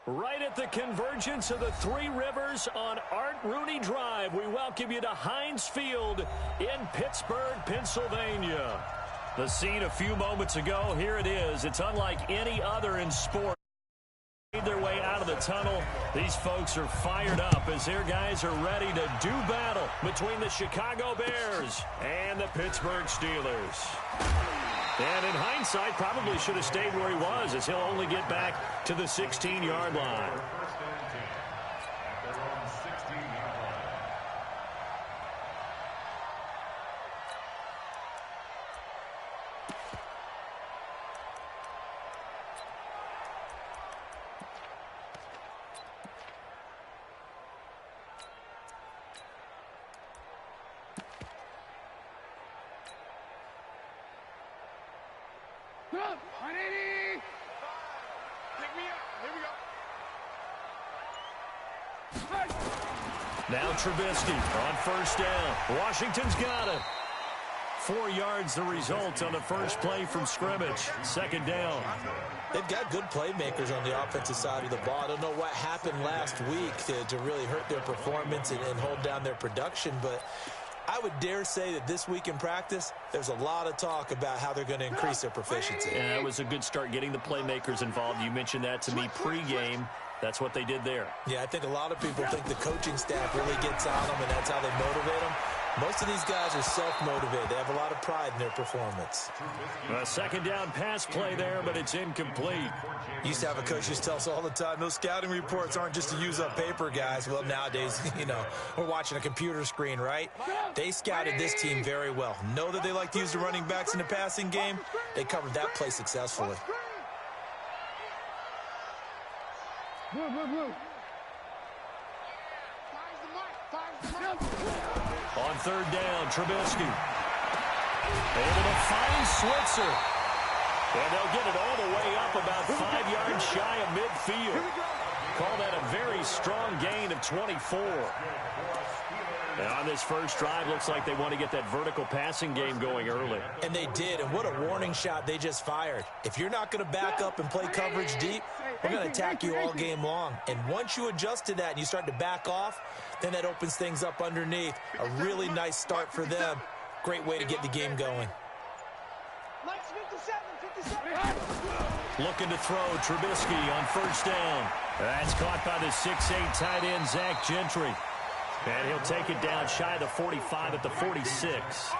Right at the convergence of the Three Rivers on Art Rooney Drive, we welcome you to Heinz Field in Pittsburgh, Pennsylvania. The scene a few moments ago, here it is. It's unlike any other in sport. Made their way out of the tunnel. These folks are fired up as their guys are ready to do battle between the Chicago Bears and the Pittsburgh Steelers. And in hindsight, probably should have stayed where he was, as he'll only get back to the 16-yard line. Now Trubisky on first down. Washington's got it. 4 yards the result on the first play from scrimmage. Second down. They've got good playmakers on the offensive side of the ball. I don't know what happened last week to really hurt their performance and hold down their production, but I would dare say that this week in practice, there's a lot of talk about how they're going to increase their proficiency. Yeah, that was a good start getting the playmakers involved. You mentioned that to me pregame. That's what they did there. Yeah, I think a lot of people think the coaching staff really gets on them, and that's how they motivate them. Most of these guys are self-motivated. They have a lot of pride in their performance. A second down pass play there, but it's incomplete. Used to have a coach just tell us all the time, those scouting reports aren't just to use up paper, guys. Well, nowadays, we're watching a computer screen, right? They scouted this team very well. Know that they like to use the running backs in the passing game. They covered that play successfully. On third down, Trubisky. Able to find Switzer. And they'll get it all the way up about 5 yards shy of midfield. Call that a very strong gain of 24. And on this first drive, looks like they want to get that vertical passing game going early. And they did, and what a warning shot they just fired. If you're not going to back up and play coverage deep, we're going to attack you all game long. And once you adjust to that and you start to back off, then that opens things up underneath. A really nice start for them. Great way to get the game going. Looking to throw, Trubisky on first down. That's caught by the 6'8" tight end, Zach Gentry. And he'll take it down shy of the 45 at the 46.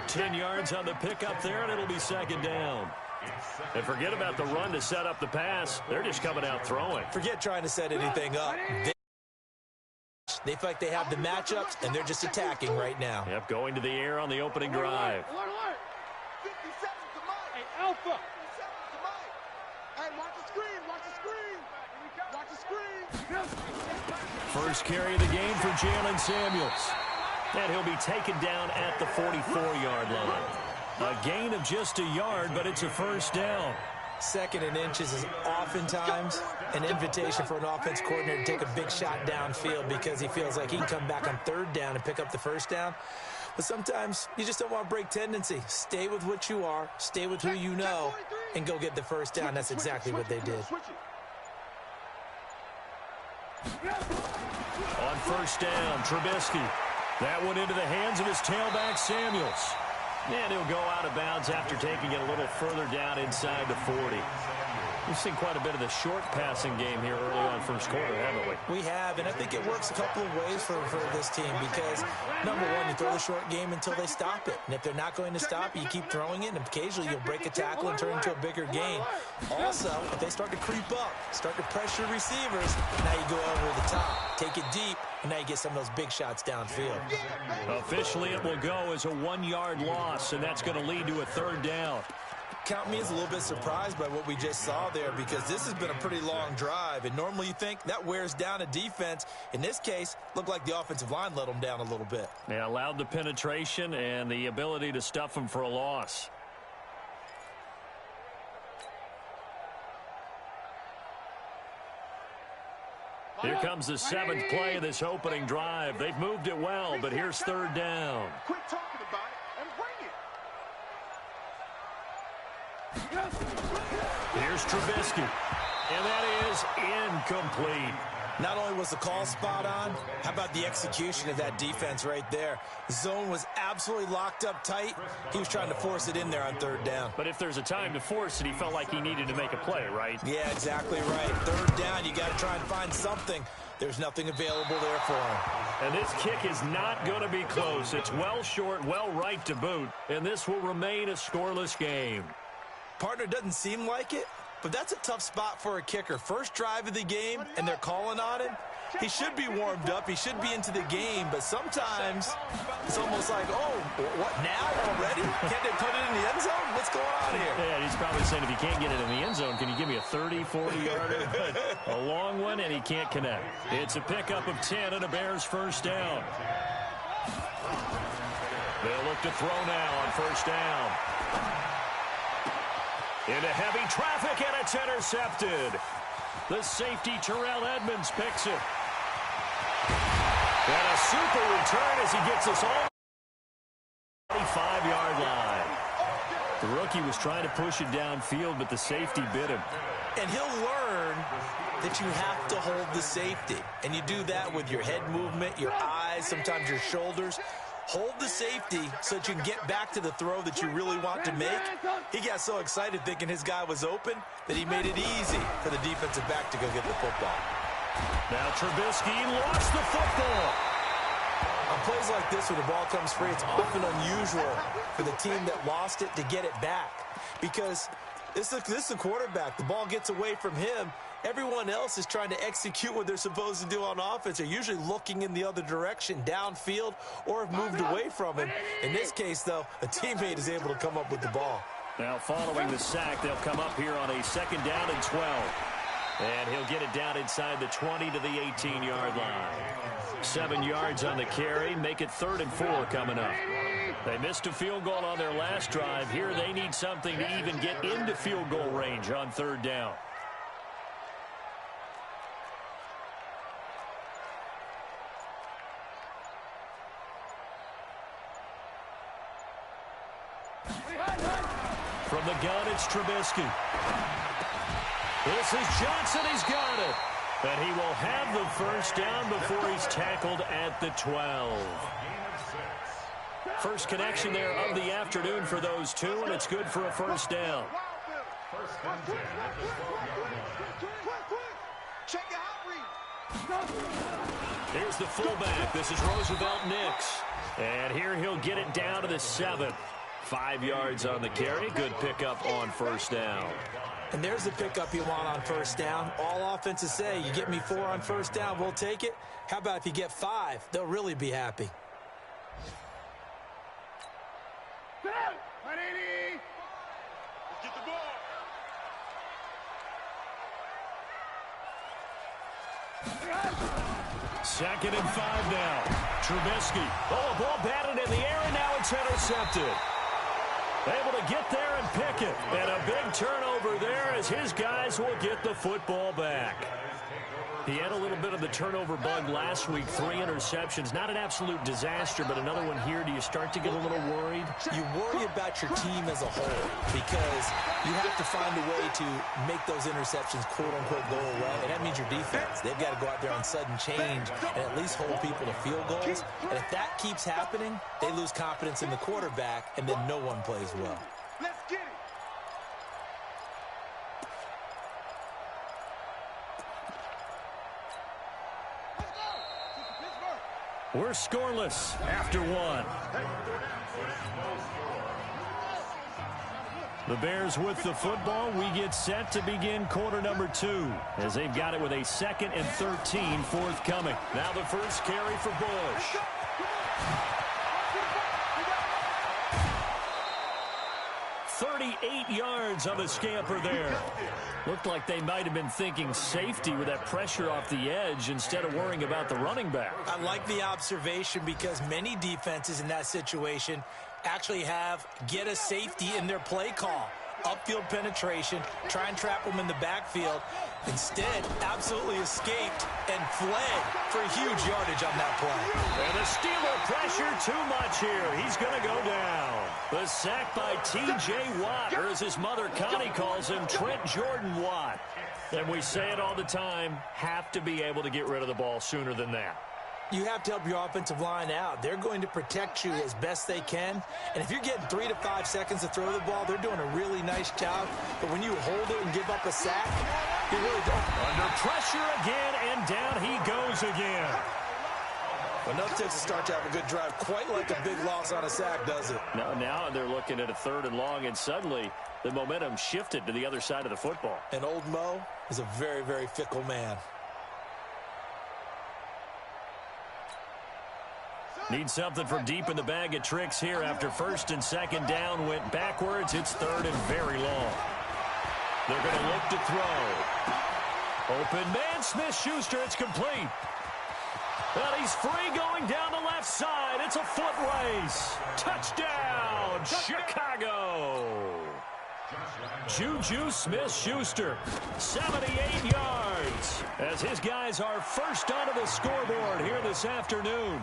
10 yards on the pickup there, and it'll be second down. And forget about the run to set up the pass. They're just coming out throwing. Forget trying to set anything up. They feel like they have the matchups, and they're just attacking right now. Yep, going to the air on the opening drive. Hey, Alpha. Hey, watch the screen. Watch the screen. Watch the screen. First carry of the game for Jalen Samuels. And he'll be taken down at the 44-yard line. A gain of just a yard, but it's a first down. Second and inches is oftentimes an invitation for an offense coordinator to take a big shot downfield because he feels like he can come back on third down and pick up the first down. But sometimes you just don't want to break tendency. Stay with what you are, stay with who you know, and go get the first down. That's exactly what they did. On first down, Trubisky. That one into the hands of his tailback, Samuels. And he'll go out of bounds after taking it a little further down inside the 40. We've seen quite a bit of the short passing game here early on first quarter, haven't we? We have, and I think it works a couple of ways for this team because, number one, you throw the short game until they stop it. And if they're not going to stop it, you keep throwing it, and occasionally you'll break a tackle and turn into a bigger gain. Also, if they start to creep up, start to pressure receivers, now you go over the top, take it deep, and now you get some of those big shots downfield. Officially, it will go as a 1-yard loss, and that's going to lead to a third down. Count me as a little bit surprised by what we just saw there because this has been a pretty long drive, and normally you think that wears down a defense. In this case, looked like the offensive line let them down a little bit. They allowed the penetration and the ability to stuff them for a loss. Here comes the 7th play of this opening drive. They've moved it well, but here's third down. Quit talking about it and bring it. Here's Trubisky. And that is incomplete. Not only was the call spot on, how about the execution of that defense right there? The zone was absolutely locked up tight. He was trying to force it in there on third down. But if there's a time to force it, he felt like he needed to make a play, right? Yeah, exactly right. Third down, you got to try and find something. There's nothing available there for him. And this kick is not going to be close. It's well short, well right to boot. And this will remain a scoreless game. Partner, doesn't seem like it, but that's a tough spot for a kicker. First drive of the game, and they're calling on him. He should be warmed up. He should be into the game, but sometimes it's almost like, oh, what, now already? Can't they put it in the end zone? What's going on here? Yeah, he's probably saying if you can't get it in the end zone, can you give me a 30, 40-yarder? A long one, and he can't connect. It's a pickup of 10 and a Bears first down. They'll look to throw now on first down. Into heavy traffic, and it's intercepted. The safety, Terrell Edmonds, picks it. And a super return as he gets us all 25-yard line. The rookie was trying to push it downfield, but the safety bit him. And he'll learn that you have to hold the safety. And you do that with your head movement, your eyes, sometimes your shoulders. Hold the safety so that you can get back to the throw that you really want to make. He got so excited thinking his guy was open that he made it easy for the defensive back to go get the football. Now Trubisky lost the football. On plays like this where the ball comes free, it's often unusual for the team that lost it to get it back. Because this is the quarterback. The ball gets away from him. Everyone else is trying to execute what they're supposed to do on offense. They're usually looking in the other direction, downfield, or have moved away from him. In this case, though, a teammate is able to come up with the ball. Now following the sack, they'll come up here on a 2nd down and 12. And he'll get it down inside the 20 to the 18-yard line. 7 yards on the carry. Make it 3rd and 4 coming up. They missed a field goal on their last drive. Here they need something to even get into field goal range on 3rd down. From the gun, it's Trubisky. This is Johnson. He's got it. And he will have the first down before he's tackled at the 12. First connection there of the afternoon for those two, and it's good for a first down. Here's the fullback. This is Roosevelt Nix. And here he'll get it down to the 7. 5 yards on the carry. Good pickup on first down. And there's the pickup you want on first down. All offenses say, you get me 4 on first down, we'll take it. How about if you get 5? They'll really be happy. Get the ball. Second and 5 now. Trubisky. Oh, a ball batted in the air, and now it's intercepted. Able to get there and pick it. And a big turnover there as his guys will get the football back. He had a little bit of the turnover bug last week. 3 interceptions. Not an absolute disaster, but another one here. Do you start to get a little worried? You worry about your team as a whole because you have to find a way to make those interceptions, quote-unquote, go away. And that means your defense. They've got to go out there on sudden change and at least hold people to field goals. And if that keeps happening, they lose confidence in the quarterback, and then no one plays well. Let's get it. We're scoreless after 1. The Bears with the football. We get set to begin quarter number 2 as they've got it with a 2nd and 13 forthcoming. Now the first carry for Bush. 38 yards on the scamper there. Looked like they might have been thinking safety with that pressure off the edge instead of worrying about the running back. I like the observation because many defenses in that situation actually have get a safety in their play call. Upfield penetration, try and trap them in the backfield. Instead, absolutely escaped and fled for huge yardage on that play. And the Steeler pressure too much here. He's going to go down. The sack by T.J. Watt, or as his mother Connie calls him, Trent Jordan Watt. And we say it all the time, have to be able to get rid of the ball sooner than that. You have to help your offensive line out. They're going to protect you as best they can. And if you're getting 3 to 5 seconds to throw the ball, they're doing a really nice job. But when you hold it and give up a sack, you really don't. Under pressure again, and down he goes again. Enough takes to start to have a good drive. Quite like a big loss on a sack, does it? Now they're looking at a 3rd and long, and suddenly the momentum shifted to the other side of the football. And old Mo is a very, very fickle man. Need something from deep in the bag of tricks here after 1st and 2nd down went backwards. It's 3rd and very long. They're going to look to throw. Open man, Smith-Schuster. It's complete. But he's free going down the left side. It's a foot race. Touchdown, Chicago. Juju Smith-Schuster, 78 yards, as his guys are first onto the scoreboard here this afternoon.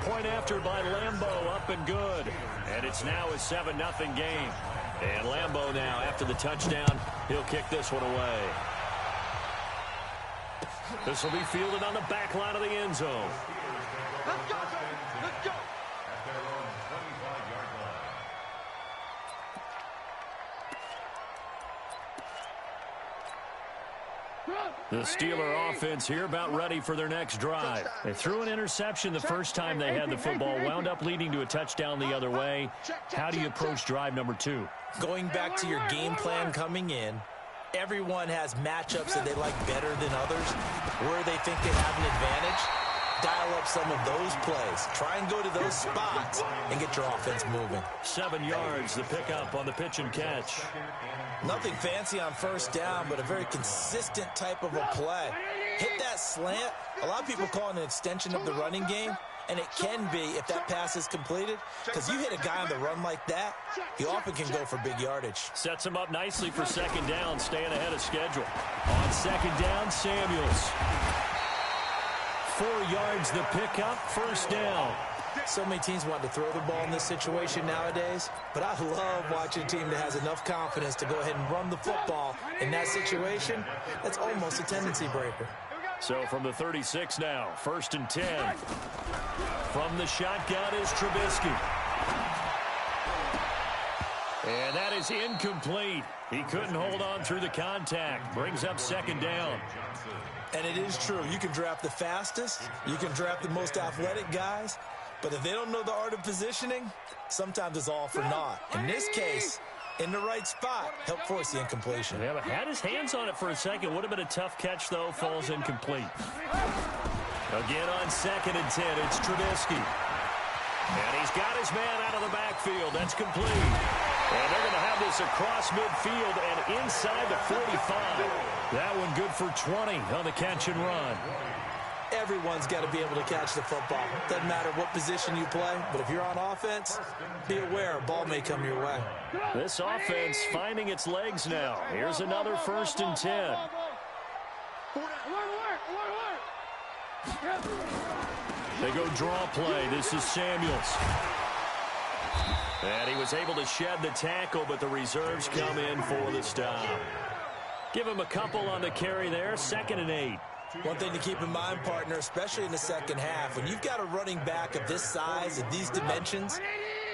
Point after by Lambeau, up and good. And it's now a 7-0 game. And Lambeau now, after the touchdown, he'll kick this one away. This will be fielded on the back line of the end zone. Let's go. Let's go. The Steeler offense here about ready for their next drive. They threw an interception the first time they had the football, wound up leading to a touchdown the other way. How do you approach drive number 2? Going back to your game plan coming in, everyone has matchups that they like better than others, where they think they have an advantage. Dial up some of those plays. Try and go to those spots and get your offense moving. 7 yards, the pickup on the pitch and catch. Nothing fancy on 1st down, but a very consistent type of a play. Hit that slant. A lot of people call it an extension of the running game, and it can be if that pass is completed, because you hit a guy on the run like that, he often can go for big yardage. Sets him up nicely for 2nd down, staying ahead of schedule. On 2nd down, Samuels. 4 yards the pickup, 1st down. So many teams want to throw the ball in this situation nowadays, but I love watching a team that has enough confidence to go ahead and run the football in that situation. That's almost a tendency breaker. So from the 36 now, 1st and 10. From the shotgun is Trubisky. And that is incomplete. He couldn't hold on through the contact. Brings up 2nd down. And it is true. You can draft the fastest. You can draft the most athletic guys. But if they don't know the art of positioning, sometimes it's all for naught. In this case, in the right spot, help force the incompletion. Yeah, but had his hands on it for a second. Would have been a tough catch, though. Falls incomplete. Again on 2nd and 10, it's Trubisky. And he's got his man out of the backfield. That's complete. And they're going to have this across midfield and inside the 45. That one good for 20 on the catch and run. Everyone's got to be able to catch the football. Doesn't matter what position you play, but if you're on offense, be aware a ball may come your way. This offense finding its legs now. Here's another 1st and 10. They go draw play. This is Samuels. And he was able to shed the tackle, but the reserves come in for the stop. Give him a couple on the carry there. 2nd and 8. One thing to keep in mind, partner, especially in the second half, when you've got a running back of this size and these dimensions,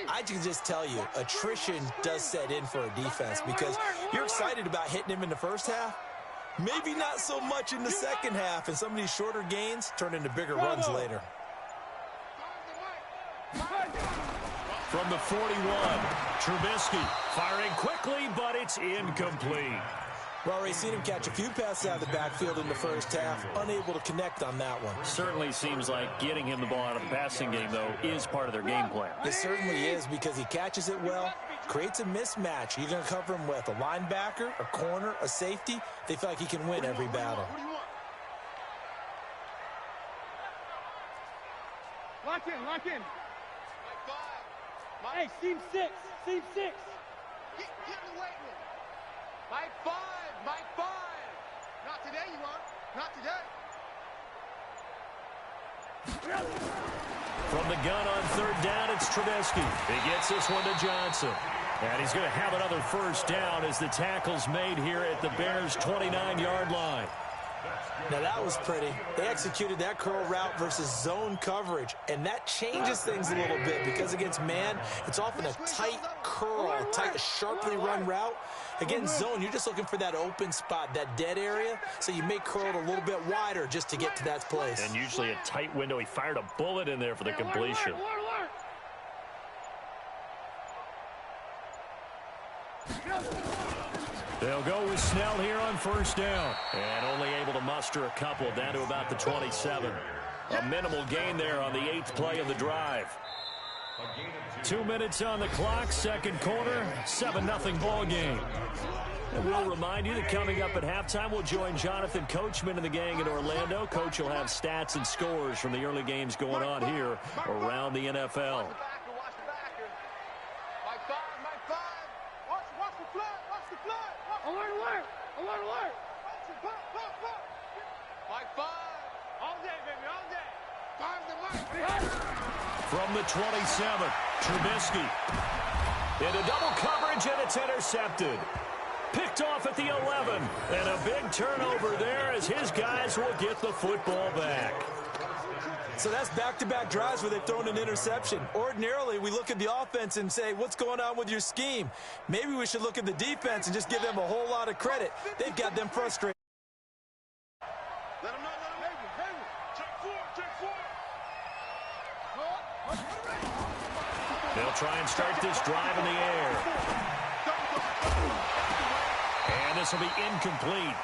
I can just tell you, attrition does set in for a defense because you're excited about hitting him in the first half. Maybe not so much in the second half, and some of these shorter gains turn into bigger runs later. From the 41, Trubisky firing quickly, but it's incomplete. We've already seen him catch a few passes out of the backfield in the first half, unable to connect on that one. Certainly seems like getting him the ball out of the passing game, though, is part of their game plan. It certainly is because he catches it well, creates a mismatch. You're going to cover him with a linebacker, a corner, a safety. They feel like he can win every battle. Lock in, lock in. Hey, seam 6, seam 6. Get in the weight room. Mike 5, Mike 5. Not today, you won't. Not today. From the gun on third down, it's Trubisky. He gets this one to Johnson. And he's going to have another first down as the tackle's made here at the Bears' 29-yard line. Now, that was pretty. They executed that curl route versus zone coverage, and that changes things a little bit because against man, it's often a tight curl, tight, sharply run route. Against zone, you're just looking for that open spot, that dead area, so you may curl it a little bit wider just to get to that place. And usually a tight window. He fired a bullet in there for the completion. They'll go with Snell here on first down. And only able to muster a couple down to about the 27. A minimal gain there on the 8th play of the drive. 2 minutes on the clock, second quarter, 7-0 ball game. And we'll remind you that coming up at halftime, we'll join Jonathan Coachman and the gang in Orlando. Coach will have stats and scores from the early games going on here around the NFL. From the 27, Trubisky. Into double coverage, and it's intercepted. Picked off at the 11. And a big turnover there as his guys will get the football back. So that's back-to-back drives where they've thrown an interception. Ordinarily, we look at the offense and say, what's going on with your scheme? Maybe we should look at the defense and just give them a whole lot of credit. They've got them frustrated. They'll try and start this drive in the air. And this will be incomplete.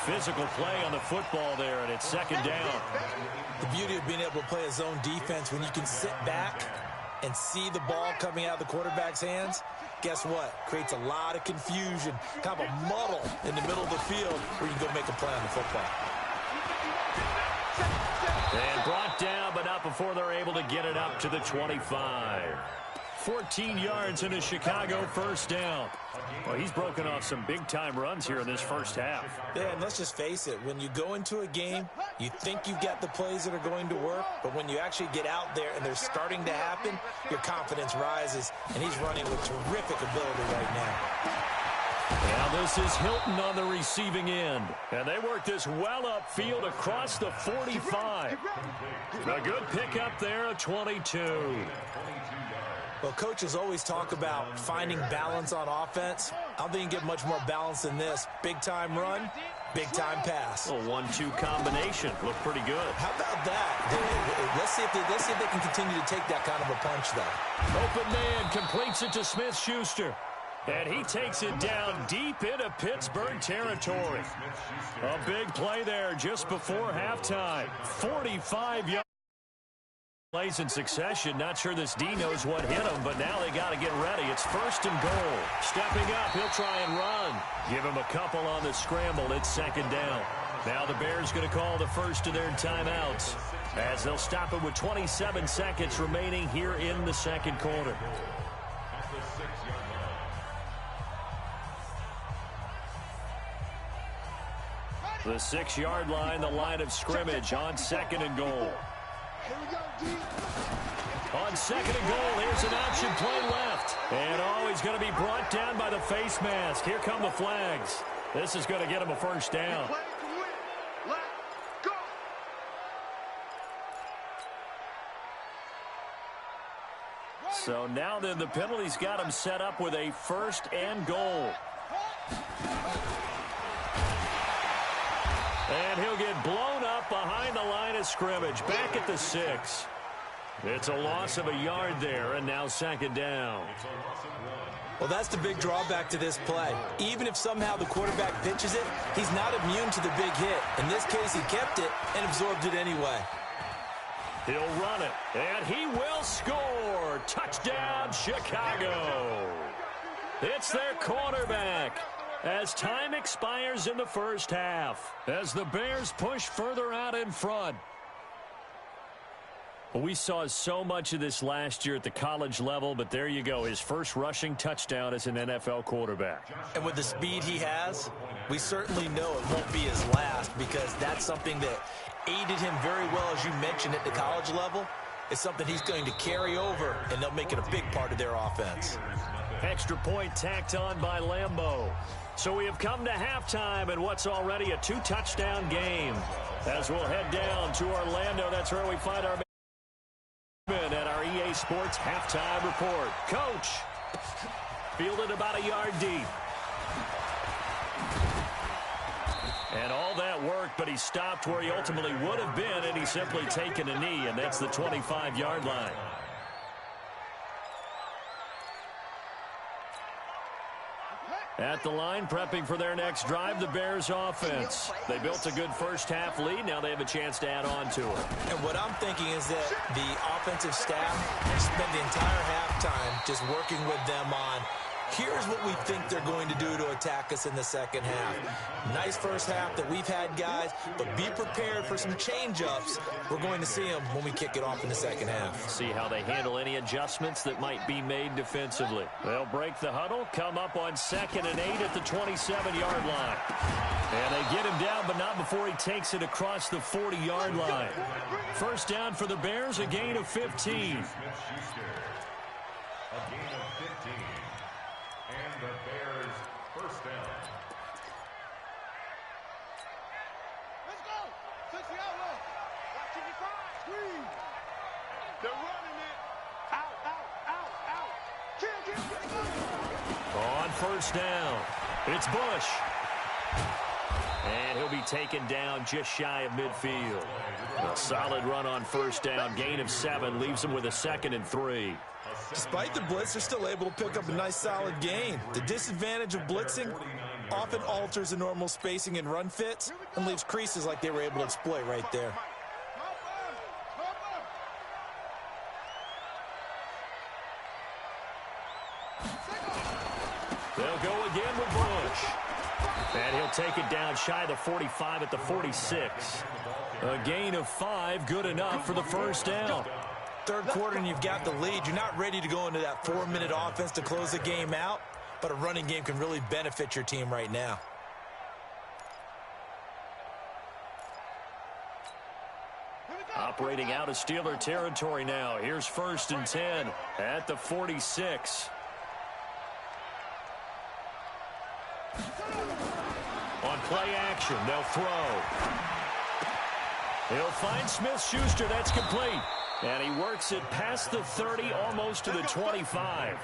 Physical play on the football there, and it's second down. The beauty of being able to play a zone defense when you can sit back and see the ball coming out of the quarterback's hands, guess what? Creates a lot of confusion, kind of a muddle in the middle of the field where you can go make a play on the football. And brought down, but not before they're able to get it up to the 25. 14 yards in a Chicago first down. Well, he's broken off some big-time runs here in this first half. Yeah, and let's just face it. When you go into a game, you think you've got the plays that are going to work, but when you actually get out there and they're starting to happen, your confidence rises, and he's running with terrific ability right now. Now this is Hilton on the receiving end. And they work this well upfield across the 45. A good pickup there at 22. Well, coaches always talk about finding balance on offense. I don't think you can get much more balance than this. Big-time run, big-time pass. A 1-2 combination. Looked pretty good. How about that? Let's see if they can continue to take that kind of a punch, though. Open man completes it to Smith-Schuster. And he takes it down deep into Pittsburgh territory. A big play there just before halftime. 45 yards. Plays in succession. Not sure this D knows what hit him, but now they got to get ready. It's first and goal. Stepping up, he'll try and run. Give him a couple on the scramble. It's second down. Now the Bears going to call the first of their timeouts as they'll stop it with 27 seconds remaining here in the second quarter. The 6-yard line, the line of scrimmage on second and goal. On second and goal, here's an option play left. And he's going to be brought down by the face mask. Here come the flags. This is going to get him a first down. So now then the penalty's got him set up with a first and goal. And he'll get blown up behind the line of scrimmage, back at the 6. It's a loss of a yard there, and now second down. Well, that's the big drawback to this play. Even if somehow the quarterback pitches it, he's not immune to the big hit. In this case, he kept it and absorbed it anyway. He'll run it, and he will score. Touchdown, Chicago. It's their quarterback. As time expires in the first half, as the Bears push further out in front. We saw so much of this last year at the college level, but there you go, his first rushing touchdown as an NFL quarterback. And with the speed he has, we certainly know it won't be his last, because that's something that aided him very well, as you mentioned, at the college level. is something he's going to carry over, and they'll make it a big part of their offense. Extra point tacked on by Lambeau. So we have come to halftime in what's already a 2-touchdown game. As we'll head down to Orlando, that's where we find our men at our EA Sports halftime report. Coach, fielded about a yard deep. And all that work, but he stopped where he ultimately would have been, and he's simply taken a knee, and that's the 25-yard line. At the line, prepping for their next drive, the Bears offense. They built a good first-half lead. Now they have a chance to add on to it. And what I'm thinking is that the offensive staff spent the entire halftime just working with them on, here's what we think they're going to do to attack us in the second half. Nice first half that we've had, guys, but be prepared for some change-ups. We're going to see them when we kick it off in the second half. See how they handle any adjustments that might be made defensively. They'll break the huddle, come up on 2nd and 8 at the 27-yard line. And they get him down, but not before he takes it across the 40-yard line. First down for the Bears, a gain of 15. They're running it. Out. On first down, it's Bush. And he'll be taken down just shy of midfield. A solid run on first down, gain of 7, leaves him with a 2nd and 3. Despite the blitz, they're still able to pick up a nice solid gain. The disadvantage of blitzing often alters the normal spacing and run fits and leaves creases like they were able to exploit right there. They'll go again with Bush. And he'll take it down shy of the 45 at the 46. A gain of 5, good enough for the first down. Third quarter and you've got the lead. You're not ready to go into that 4-minute offense to close the game out, but a running game can really benefit your team right now. Operating out of Steeler territory now. Here's 1st and 10 at the 46. On play action, they'll throw. He'll find Smith-Schuster. That's complete. And he works it past the 30, almost to the 25.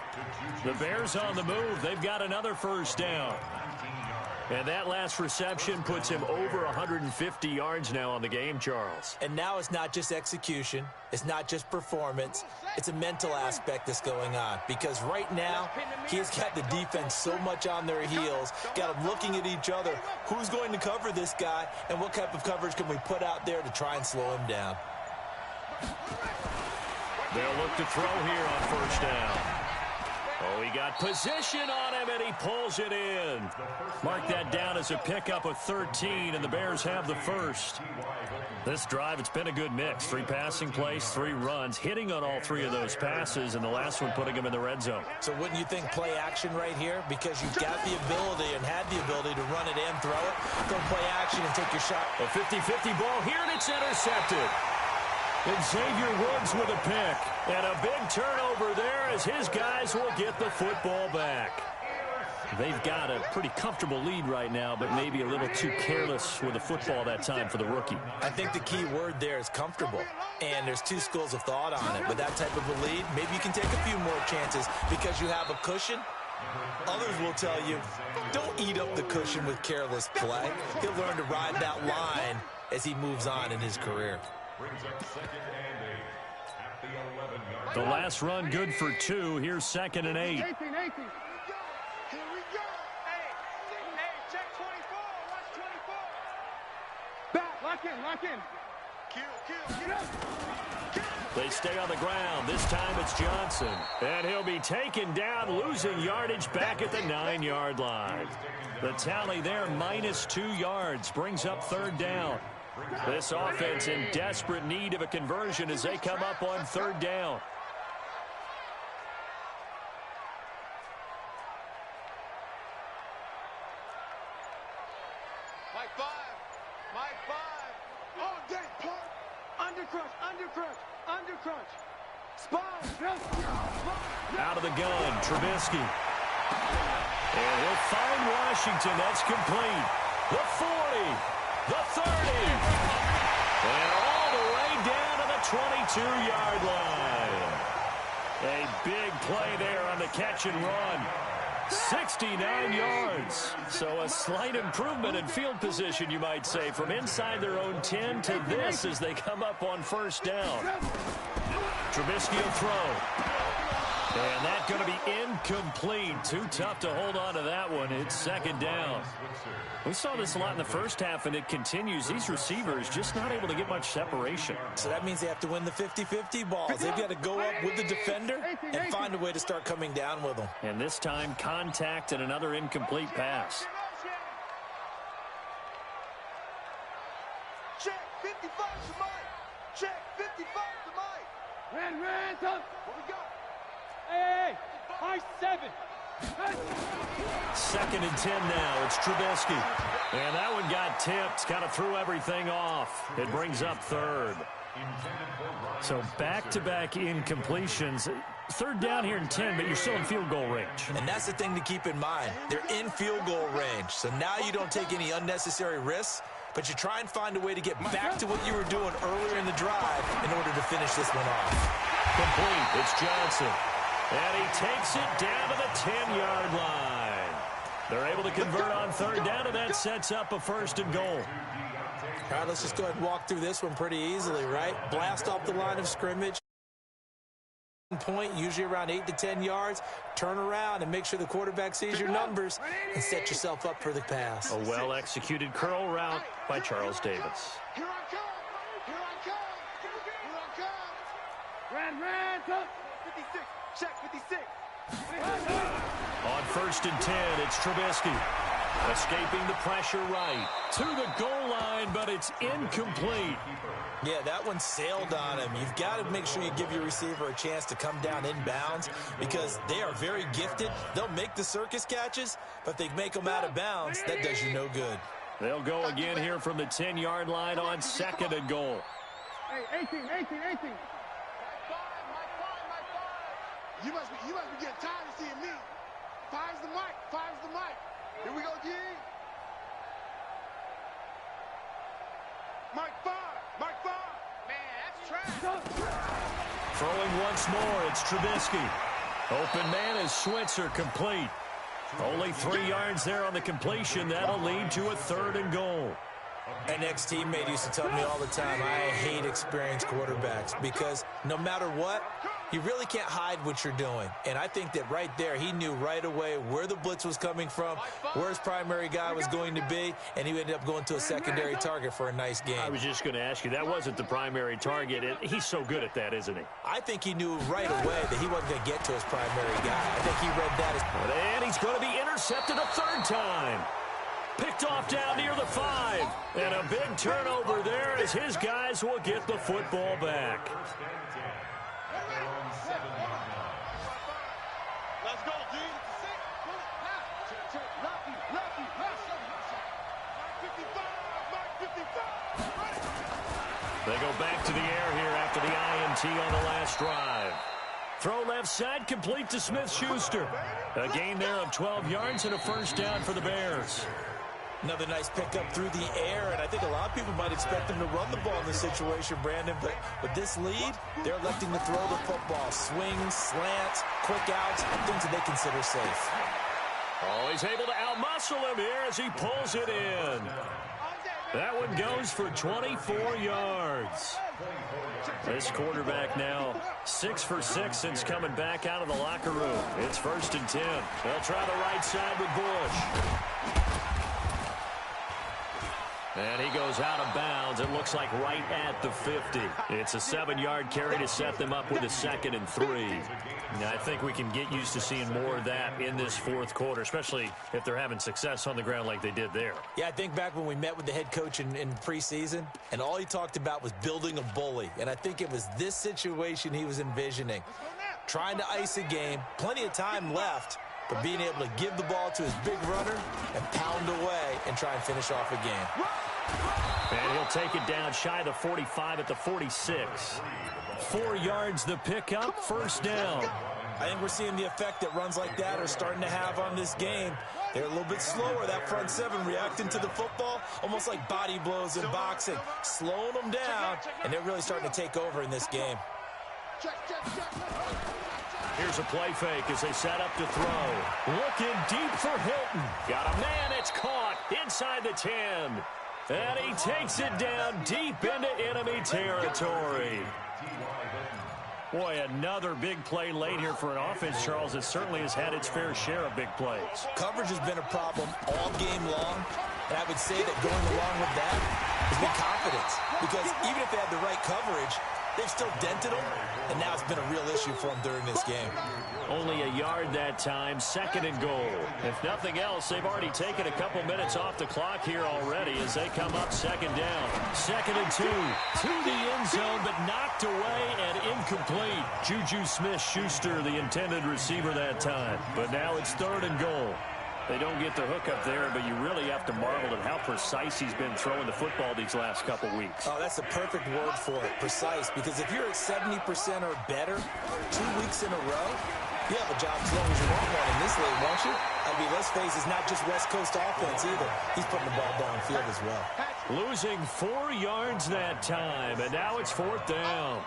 The Bears on the move. They've got another first down. And that last reception puts him over 150 yards now on the game, Charles. And now it's not just execution. It's not just performance. It's a mental aspect that's going on. Because right now, he's got the defense so much on their heels, got them looking at each other. Who's going to cover this guy, and what type of coverage can we put out there to try and slow him down? They'll look to throw here on first down. Oh, he got position on him, and he pulls it in. Mark that down as a pickup of 13, and the Bears have the first. This drive, it's been a good mix. 3 passing plays, 3 runs, hitting on all 3 of those passes, and the last one putting him in the red zone. So wouldn't you think play action right here? Because you've got the ability and had the ability to run it and throw it. Go play action and take your shot. A 50-50 ball here, and it's intercepted. And Xavier Woods with a pick. And a big turnover there as his guys will get the football back. They've got a pretty comfortable lead right now, but maybe a little too careless with the football that time for the rookie. I think the key word there is comfortable. And there's 2 schools of thought on it. With that type of a lead, maybe you can take a few more chances because you have a cushion. Others will tell you, don't eat up the cushion with careless play. He'll learn to ride that line as he moves on in his career. The last run good for 2. Here's 2nd and 8. 18. Here we go. Hey, check 24. Watch 24. Back, lock in. Kill. They stay on the ground. This time it's Johnson. And he'll be taken down, losing yardage back at the 9-yard line. The tally there, -2 yards, brings up 3rd down. This offense in desperate need of a conversion as they come up on 3rd down. Mike 5. Oh, that punt. Undercrush. Under crunch. Spine. Out of the gun, Trubisky. And he'll find Washington. That's complete. The 40, the 30, and all the way down to the 22-yard line. A big play there on the catch and run. 69 yards. So a slight improvement in field position, you might say, from inside their own 10 to this as they come up on first down. Trubisky will throw. And that's going to be incomplete. Too tough to hold on to that one. It's second down. We saw this a lot in the first half, and it continues. These receivers just not able to get much separation. So that means they have to win the 50-50 balls. They've got to go up with the defender and find a way to start coming down with them. And this time, contact and another incomplete pass. Check 55 to Mike. Check 55 to Mike. Ran, up. What we got? Hey, high 7. Second and 10 now. It's Trubisky. And that one got tipped. Kind of threw everything off. It brings up third. So back-to-back incompletions. Third down here in 10, but you're still in field goal range. And that's the thing to keep in mind. They're in field goal range. So now you don't take any unnecessary risks, but you try and find a way to get back to what you were doing earlier in the drive in order to finish this one off. Complete. It's Johnson. And he takes it down to the 10-yard line. They're able to convert on third down, and that sets up a first and goal. All right, let's just go ahead and walk through this one pretty easily, right? Blast off the line of scrimmage. Point, usually around 8 to 10 yards. Turn around and make sure the quarterback sees your numbers and set yourself up for the pass. A well-executed curl route by Charles Davis. Here I come. Here I come. Here I come. Ran, up. 56. Check 56. On first and 10, it's Trubisky. Escaping the pressure right to the goal line, but it's incomplete. Yeah, that one sailed on him. You've got to make sure you give your receiver a chance to come down inbounds because they are very gifted. They'll make the circus catches, but if they make them out of bounds, that does you no good. They'll go again here from the 10-yard line on second and goal. Hey, 18. You must be getting tired of seeing me. Five's the mic. Here we go, G. Mike 5. Man, that's trash. Throwing once more, it's Trubisky. Open man is Switzer, complete. Only 3 yards there on the completion. That'll lead to a third and goal. An ex-teammate used to tell me all the time, I hate experienced quarterbacks because no matter what, you really can't hide what you're doing. And I think that right there, he knew right away where the blitz was coming from, where his primary guy was going to be, and he ended up going to a secondary target for a nice game. I was just going to ask you, that wasn't the primary target. He's so good at that, isn't he? I think he knew right away that he wasn't going to get to his primary guy. I think he read that as... And he's going to be intercepted a third time. Picked off down near the 5. And a big turnover there as his guys will get the football back. Let's go, G. They go back to the air here after the INT on the last drive. Throw left side, complete to Smith-Schuster. A gain there of 12 yards and a first down for the Bears. Another nice pickup through the air, and I think a lot of people might expect him to run the ball in this situation, Brandon, but with this lead, they're electing to throw the football. Swings, slants, quick outs, things that they consider safe. Oh, he's able to outmuscle him here as he pulls it in. That one goes for 24 yards. This quarterback now 6 for 6 since coming back out of the locker room. It's first and 10. They'll try the right side with Bush. And he goes out of bounds. It looks like right at the 50. It's a 7-yard carry to set them up with a 2nd and 3. Now, I think we can get used to seeing more of that in this fourth quarter, especially if they're having success on the ground like they did there. Yeah, I think back when we met with the head coach in preseason, and all he talked about was building a bully. And I think it was this situation he was envisioning. Trying to ice a game, plenty of time left, but being able to give the ball to his big runner and pound away and try and finish off a game. And he'll take it down shy of the 45 at the 46. 4 yards the pickup, first down. I think we're seeing the effect that runs like that are starting to have on this game. They're a little bit slower, that front seven, reacting to the football, almost like body blows in boxing, slowing them down, and they're really starting to take over in this game. Here's a play fake as they set up to throw. Looking deep for Hilton. Got a man, it's caught inside the 10. And he takes it down deep into enemy territory. Boy, another big play late here for an offense, Charles, that certainly has had its fair share of big plays. Coverage has been a problem all game long, and I would say that going along with that has been confidence. Because even if they had the right coverage, they've still dented them, and now it's been a real issue for them during this game. Only a yard that time, second and goal. If nothing else, they've already taken a couple minutes off the clock here already as they come up second down. Second and 2 to the end zone, but knocked away and incomplete. Juju Smith-Schuster, the intended receiver that time. But now it's third and goal. They don't get the hook up there, but you really have to marvel at how precise he's been throwing the football these last couple weeks. Oh, that's the perfect word for it, precise. Because if you're at 70% or better 2 weeks in a row, you have a job as long as you want one in this league, won't you? I mean, let's face it, it's not just West Coast offense either. He's putting the ball downfield as well. Losing 4 yards that time, and now it's fourth down.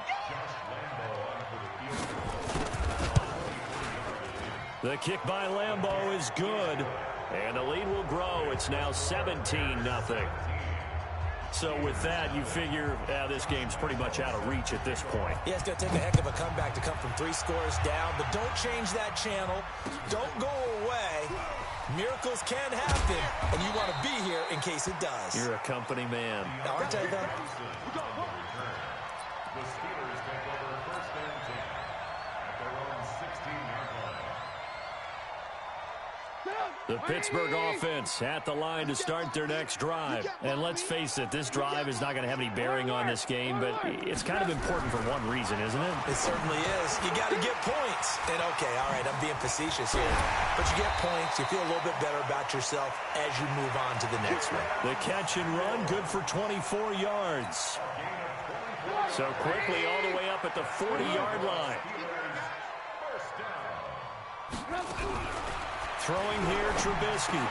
The kick by Lambeau is good, and the lead will grow. It's now 17-0. So with that, you figure this game's pretty much out of reach at this point. Yeah, it's going to take a heck of a comeback to come from 3 scores down, but don't change that channel. Don't go away. Miracles can happen, and you want to be here in case it does. You're a company man. Now, aren't I, though? The Pittsburgh offense at the line to start their next drive. And let's face it, this drive is not going to have any bearing on this game, but it's kind of important for one reason, isn't it? It certainly is. You got to get points. And, okay, all right, I'm being facetious here. But you get points, you feel a little bit better about yourself as you move on to the next one. The catch and run, good for 24 yards. So quickly all the way up at the 40-yard line. Throwing here, Trubisky.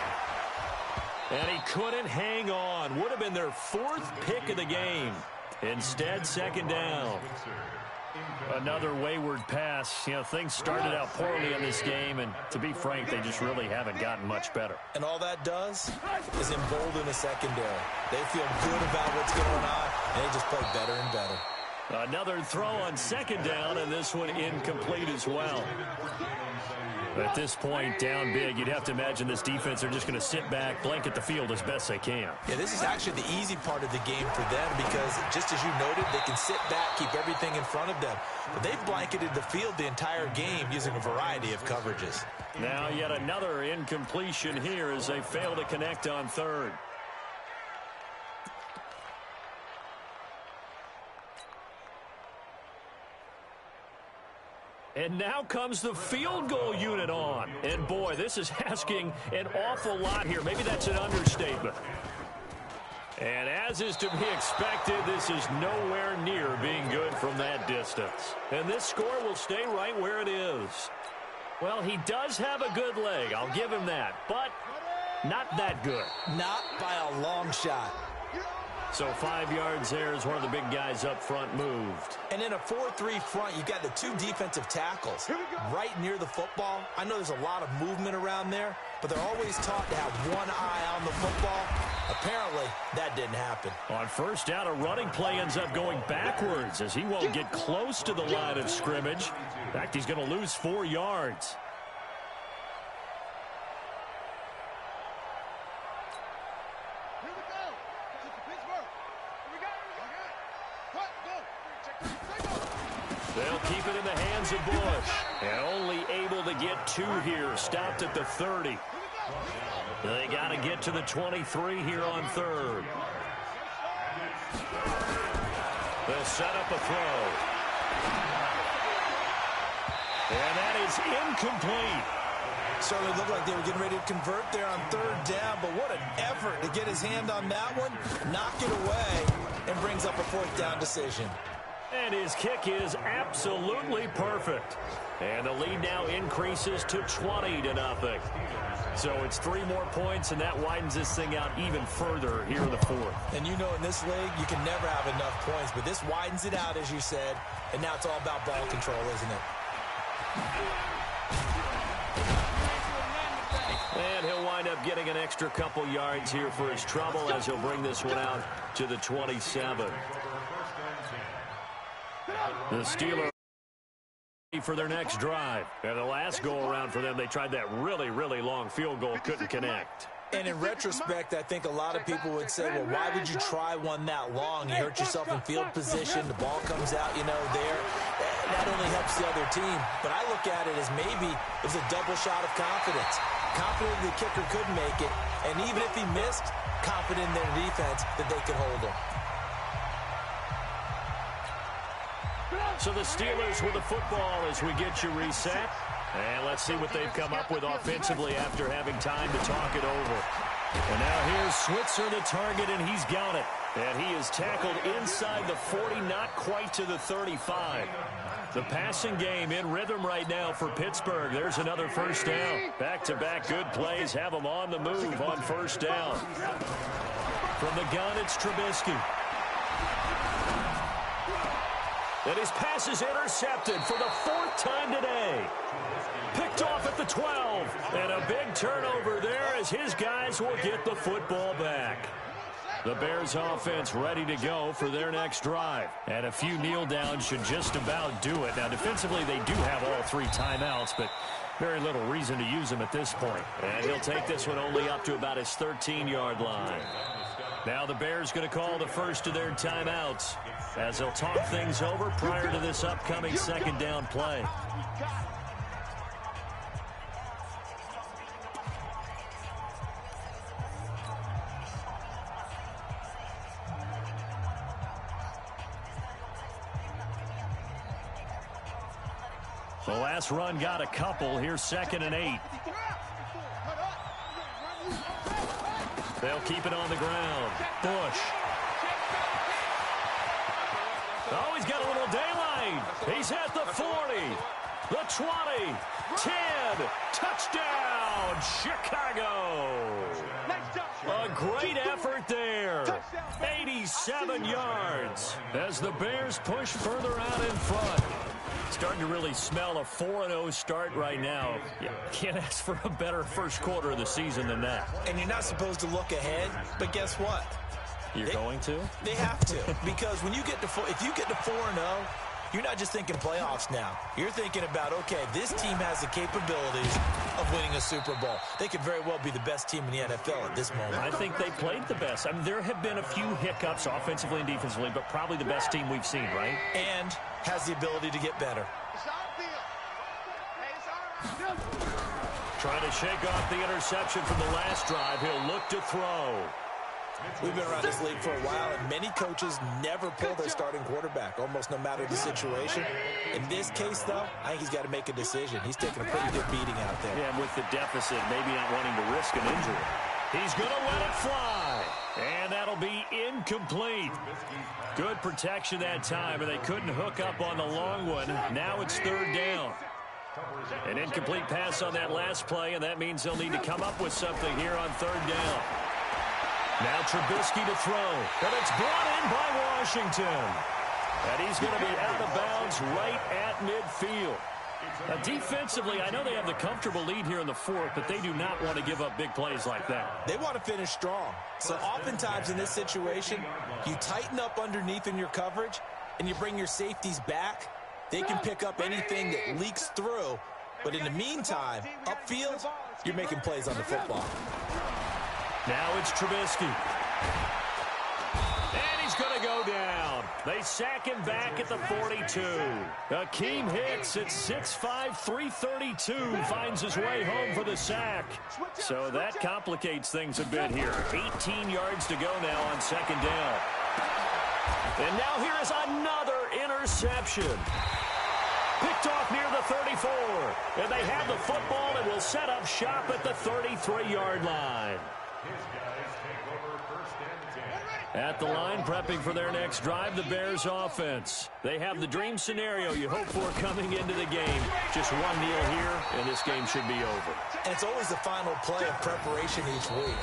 And he couldn't hang on. Would have been their 4th pick of the game. Instead, second down. Another wayward pass. You know, things started out poorly in this game, and to be frank, they just really haven't gotten much better. And all that does is embolden the secondary. They feel good about what's going on, and they just play better and better. Another throw on second down, and this one incomplete as well. At this point, down big, you'd have to imagine this defense are just going to sit back, blanket the field as best they can. Yeah, this is actually the easy part of the game for them because, just as you noted, they can sit back, keep everything in front of them. But they've blanketed the field the entire game using a variety of coverages. Now yet another incompletion here as they fail to connect on third. And now comes the field goal unit on. And boy, this is asking an awful lot here. Maybe that's an understatement. And as is to be expected, this is nowhere near being good from that distance. And this score will stay right where it is. Well, he does have a good leg. I'll give him that. But not that good. Not by a long shot. So 5 yards there as one of the big guys up front moved. And in a 4-3 front, you've got the 2 defensive tackles right near the football. I know there's a lot of movement around there, but they're always taught to have one eye on the football. Apparently, that didn't happen. On first down, a running play ends up going backwards as he won't get close to the line of scrimmage. In fact, he's going to lose 4 yards. They'll keep it in the hands of Bush. And only able to get 2 here. Stopped at the 30. They got to get to the 23 here on third. They'll set up a throw. And that is incomplete. Certainly looked like they were getting ready to convert there on third down, but what an effort to get his hand on that one, knock it away, and brings up a fourth down decision. And his kick is absolutely perfect. And the lead now increases to 20-0. So it's 3 more points, and that widens this thing out even further here in the fourth. And you know in this league, you can never have enough points, but this widens it out, as you said, and now it's all about ball control, isn't it? And he'll wind up getting an extra couple yards here for his trouble as he'll bring this one out to the 27. The Steelers for their next drive. And the last go-around for them, they tried that really, really long field goal, couldn't connect. And in retrospect, I think a lot of people would say, well, why would you try one that long? You hurt yourself in field position. The ball comes out, there. That only helps the other team. But I look at it as maybe it was a double shot of confidence. Confident the kicker could make it. And even if he missed, confident in their defense that they could hold him. So the Steelers with the football as we get you reset. And let's see what they've come up with offensively after having time to talk it over. And now here's Switzer, the target, and he's got it. And he is tackled inside the 40, not quite to the 35. The passing game in rhythm right now for Pittsburgh. There's another first down. Back-to-back good plays have them on the move on first down. From the gun, it's Trubisky. And his pass is intercepted for the 4th time today. Picked off at the 12. And a big turnover there as his guys will get the football back. The Bears offense ready to go for their next drive. And a few kneel downs should just about do it. Now, defensively, they do have all 3 timeouts, but very little reason to use them at this point. And he'll take this one only up to about his 13-yard line. Now the Bears going to call the first of their timeouts as they'll talk things over prior to this upcoming second down play. The last run got a couple. Here's 2nd and 8. They'll keep it on the ground. Bush. Oh, he's got a little daylight. He's at the 40, the 20, 10. Touchdown, Chicago. A great effort there. 87 yards as the Bears push further out in front. Starting to really smell a 4-0 start right now. You can't ask for a better first quarter of the season than that. And you're not supposed to look ahead, but guess what? You're going to? They have to, because when you get to if you get to 4-0, you're not just thinking playoffs now. You're thinking about, okay, this team has the capabilities of winning a Super Bowl. They could very well be the best team in the NFL at this moment. I think they played the best. I mean, there have been a few hiccups offensively and defensively, but probably the best team we've seen, right? And has the ability to get better. Trying to shake off the interception from the last drive. He'll look to throw. We've been around this league for a while, and many coaches never pull their starting quarterback, almost no matter the situation. In this case, though, I think he's got to make a decision. He's taking a pretty good beating out there. Yeah, and with the deficit, maybe not wanting to risk an injury. He's going to let it fly, and that'll be incomplete. Good protection that time, and they couldn't hook up on the long one. Now it's 3rd down. An incomplete pass on that last play, and that means they'll need to come up with something here on 3rd down. Now Trubisky to throw, and it's brought in by Washington. And he's going to be out of bounds right at midfield. Now, defensively, I know they have the comfortable lead here in the 4th, but they do not want to give up big plays like that. They want to finish strong. So oftentimes in this situation, you tighten up underneath in your coverage, and you bring your safeties back. They can pick up anything that leaks through. But in the meantime, upfield, you're making plays on the football. Now it's Trubisky. And he's going to go down. They sack him back at the 42. Akeem Hicks at 6'5", 332 finds his way home for the sack. So that complicates things a bit here. 18 yards to go now on 2nd down. And now here is another interception. Picked off near the 34. And they have the football and will set up shop at the 33-yard line. At the line, prepping for their next drive, the Bears offense. They have the dream scenario you hope for coming into the game. Just one kneel here, and this game should be over. And it's always the final play of preparation each week.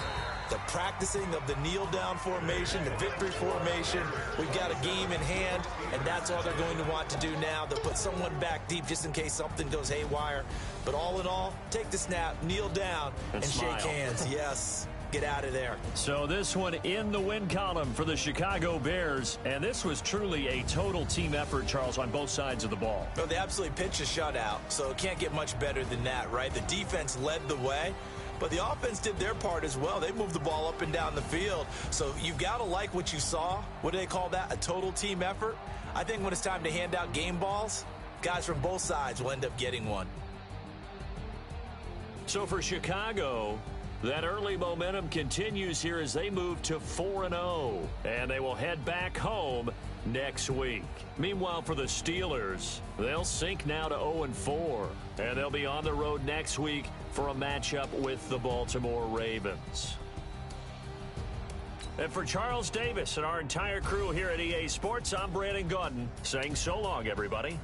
The practicing of the kneel-down formation, the victory formation. We've got a game in hand, and that's all they're going to want to do now. They'll put someone back deep just in case something goes haywire. But all in all, take the snap, kneel down, and shake hands. Yes. Get out of there. So this one in the win column for the Chicago Bears. And this was truly a total team effort, Charles, on both sides of the ball. No, they absolutely pitched a shutout, so it can't get much better than that, right? The defense led the way, but the offense did their part as well. They moved the ball up and down the field. So you've got to like what you saw. What do they call that? A total team effort? I think when it's time to hand out game balls, guys from both sides will end up getting one. So for Chicago, that early momentum continues here as they move to 4-0, and they will head back home next week. Meanwhile, for the Steelers, they'll sink now to 0-4, and they'll be on the road next week for a matchup with the Baltimore Ravens. And for Charles Davis and our entire crew here at EA Sports, I'm Brandon Gaudin saying so long, everybody.